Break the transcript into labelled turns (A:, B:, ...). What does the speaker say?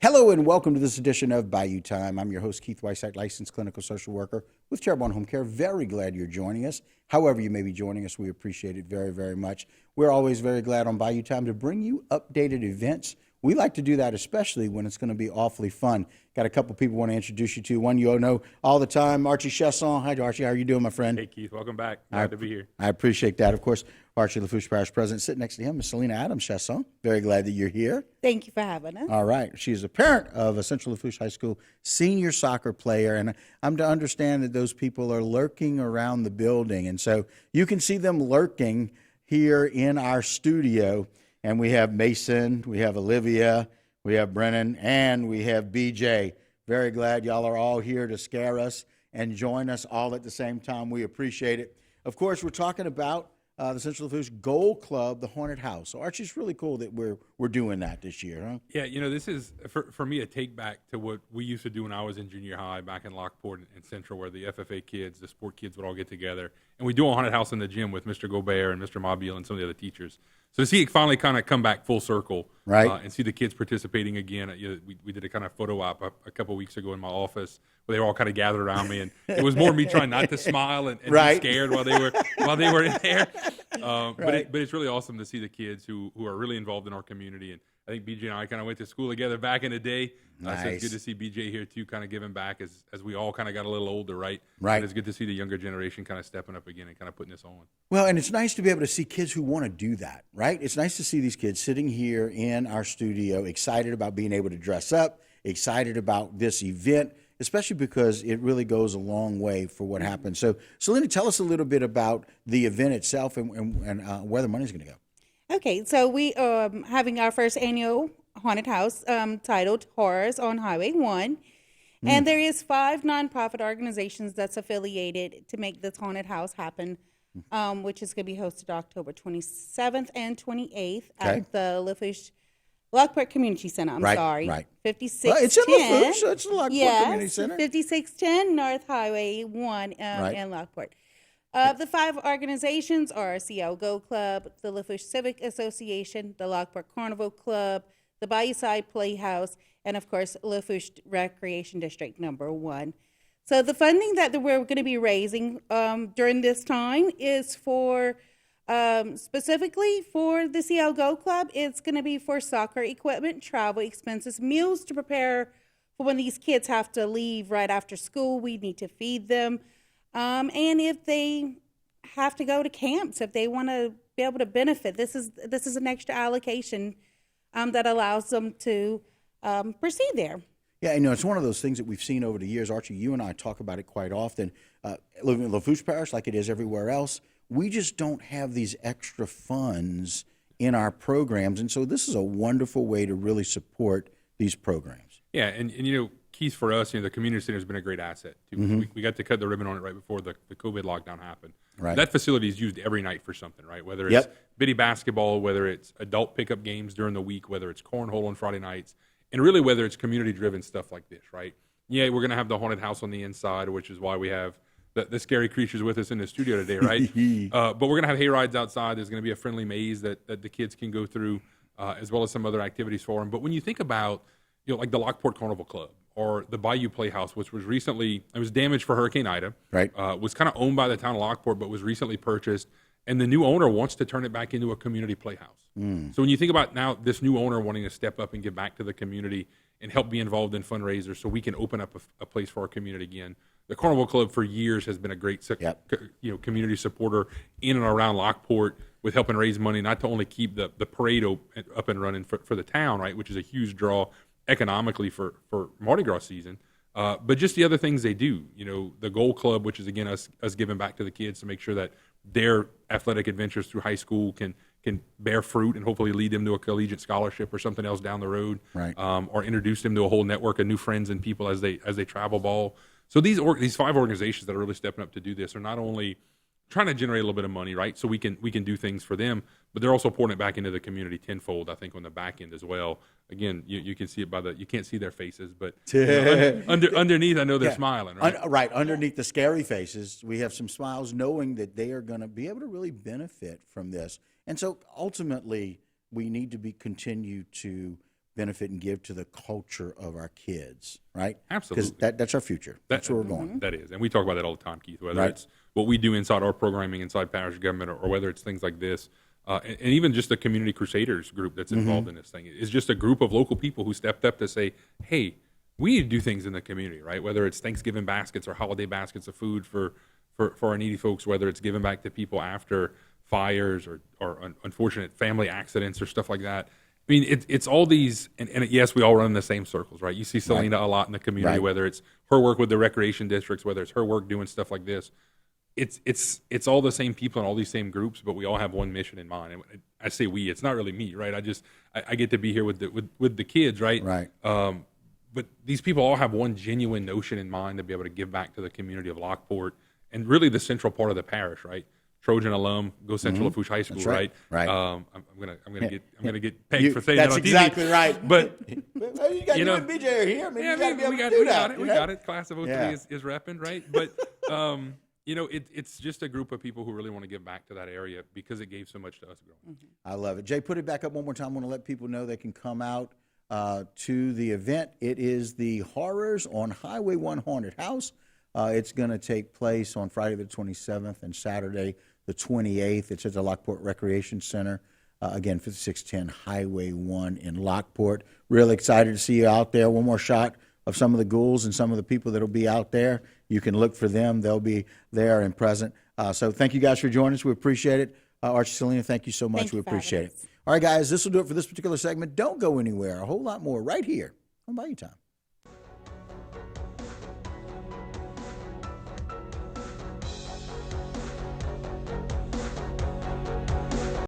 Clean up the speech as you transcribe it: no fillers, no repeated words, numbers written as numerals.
A: Hello and welcome to this edition of Bayou Time. I'm your host, Keith Weissach, licensed clinical social worker with Terrebonne Home Care. Very glad you're joining us. However you may be joining us, we appreciate it very, very much. We're always very glad on Bayou Time to bring you updated events. We like to do that, especially when it's going to be awfully fun. Got a couple people want to introduce you to. One you all know all the time, Archie Chesson. Hi, Archie. How are you doing, my friend?
B: Hey, Keith. Welcome back. Glad to be here.
A: I appreciate that. Of course, Archie Lafourche Parish President. Sitting next to him is Selena Adams Chesson. Very glad that you're here.
C: Thank you for having us.
A: All right. She's a parent of a Central Lafourche High School senior soccer player, and I'm to understand that those people are lurking around the building. And so you can see them lurking here in our studio. And we have Mason, we have Olivia, we have Brennan, and we have BJ. Very glad y'all are all here to scare us and join us all at the same time. We appreciate it. Of course, we're talking about the Central Lafourche Gold Club, the Haunted House. So, Archie, it's really cool that we're doing that this year, huh?
B: Yeah, this is, for me, a take back to what we used to do when I was in junior high back in Lockport and Central, where the FFA kids, the sport kids would all get together. And we do a haunted house in the gym with Mr. Gobert and Mr. Mobile and some of the other teachers. So to see it finally kind of come back full circle,
A: right,
B: and see the kids participating again. We did a kind of photo op a couple of weeks ago in my office where they were all kind of gathered around me, and it was more me trying not to smile and
A: right,
B: be scared while they were in there.
A: Right.
B: But it's really awesome to see the kids who are really involved in our community. And I think BJ and I kind of went to school together back in the day.
A: Nice.
B: So it's good to see BJ here too, kind of giving back as we all kind of got a little older, right?
A: Right.
B: And it's good to see the younger generation kind of stepping up again and kind of putting this on.
A: Well, and it's nice to be able to see kids who want to do that, right? It's nice to see these kids sitting here in our studio, excited about being able to dress up, excited about this event, especially because it really goes a long way for what happens. So, Selena, tell us a little bit about the event itself and where the money's going to go.
C: Okay, so we are having our first annual haunted house titled Horrors on Highway 1. And there is 5 nonprofit organizations that's affiliated to make this haunted house happen, which is going to be hosted October 27th and 28th at the Lafourche Lockport Community Center. I'm sorry.
A: Right.
C: 5610.
A: Well, it's in Lafourche, so it's the Lockport Community Center.
C: 5610 North Highway 1 in Lockport. The 5 organizations are CL Go Club, the Lafourche Civic Association, the Lockport Carnival Club, the Bayou Side Playhouse, and, of course, Lafourche Recreation District number 1. So the funding that we're going to be raising during this time is for, specifically for the CL Go Club, it's going to be for soccer equipment, travel expenses, meals to prepare for when these kids have to leave right after school. We need to feed them. And if they have to go to camps, if they want to be able to benefit, this is an extra allocation that allows them to proceed there.
A: Yeah, it's one of those things that we've seen over the years. Archie, you and I talk about it quite often. Living in Lafourche Parish, like it is everywhere else, we just don't have these extra funds in our programs. And so this is a wonderful way to really support these programs.
B: Yeah, and Keith, for us, the community center has been a great asset too.
A: Mm-hmm.
B: We got to cut the ribbon on it right before the COVID lockdown happened.
A: Right.
B: That facility is used every night for something, right? Whether it's bitty basketball, whether it's adult pickup games during the week, whether it's cornhole on Friday nights, and really whether it's community-driven stuff like this, right? Yeah, we're going to have the haunted house on the inside, which is why we have the scary creatures with us in the studio today, right? But we're going to have hay rides outside. There's going to be a friendly maze that the kids can go through, as well as some other activities for them. But when you think about, like the Lockport Carnival Club, or the Bayou Playhouse, which was recently, it was damaged for Hurricane Ida.
A: Right.
B: Was kind of owned by the town of Lockport, but was recently purchased. And the new owner wants to turn it back into a community playhouse. So when you think about now this new owner wanting to step up and give back to the community and help be involved in fundraisers so we can open up a place for our community again. The Carnival Club for years has been a great community supporter in and around Lockport with helping raise money, not to only keep the parade up and running for the town, right, which is a huge draw economically for Mardi Gras season, but just the other things they do. The Gold Club, which is again us giving back to the kids to make sure that their athletic adventures through high school can bear fruit and hopefully lead them to a collegiate scholarship or something else down the road,
A: right?
B: Or introduce them to a whole network of new friends and people as they travel ball. So these 5 organizations that are really stepping up to do this are not only trying to generate a little bit of money, right? So we can do things for them, but they're also pouring it back into the community tenfold, I think, on the back end as well. Again, you can see it you can't see their faces, but underneath, I know they're smiling, right?
A: Underneath the scary faces, we have some smiles knowing that they are going to be able to really benefit from this. And so ultimately, we need to continue to benefit and give to the culture of our kids, right?
B: Absolutely.
A: Because that's our future. That's where we're going.
B: That is. And we talk about that all the time, Keith, whether
A: Right.
B: it's what we do inside our programming, inside parish government, or whether it's things like this. And even just the Community Crusaders group that's involved in this thing. It's just a group of local people who stepped up to say, hey, we need to do things in the community, right? Whether it's Thanksgiving baskets or holiday baskets of food for our needy folks, whether it's giving back to people after fires or unfortunate family accidents or stuff like that. I mean, it's all these, and yes, we all run in the same circles, right? You see Selena a lot in the community,
A: Right.
B: whether it's her work with the recreation districts, whether it's her work doing stuff like this. It's all the same people and all these same groups, but we all have one mission in mind. And I say we, it's not really me, right? I get to be here with the kids, right?
A: Right.
B: But these people all have one genuine notion in mind to be able to give back to the community of Lockport and really the central part of the parish, right? Trojan alum, go Central Lafourche High School,
A: That's right. Right.
B: I'm gonna get pegged for saying
A: That's
B: that on
A: exactly
B: TV.
A: right.
B: But
A: Well, you got
B: you
A: you
B: know,
A: and BJ are here. I mean,
B: yeah,
A: you got to be able
B: we
A: to
B: got
A: do
B: we
A: that.
B: got it.
A: you
B: We
A: know?
B: got it. Class of 03
A: Yeah.
B: is repping, right? But it's just a group of people who really want to give back to that area because it gave so much to us growing up.
A: I love it. Jay, put it back up one more time. I want to let people know they can come out to the event. It is the Horrors on Highway 1 Haunted House. It's going to take place on Friday the 27th and Saturday the 28th. It's at the Lockport Recreation Center. Again, 5610 Highway 1 in Lockport. Really excited to see you out there. One more shot of some of the ghouls and some of the people that will be out there. You can look for them. They'll be there and present. So thank you guys for joining us. We appreciate it. Archie, Selena, thank you so much.
C: Thank
A: We
C: you for
A: appreciate
C: having
A: it.
C: us.
A: All right, guys, this will do it for this particular segment. Don't go anywhere. A whole lot more right here on Bayou Time.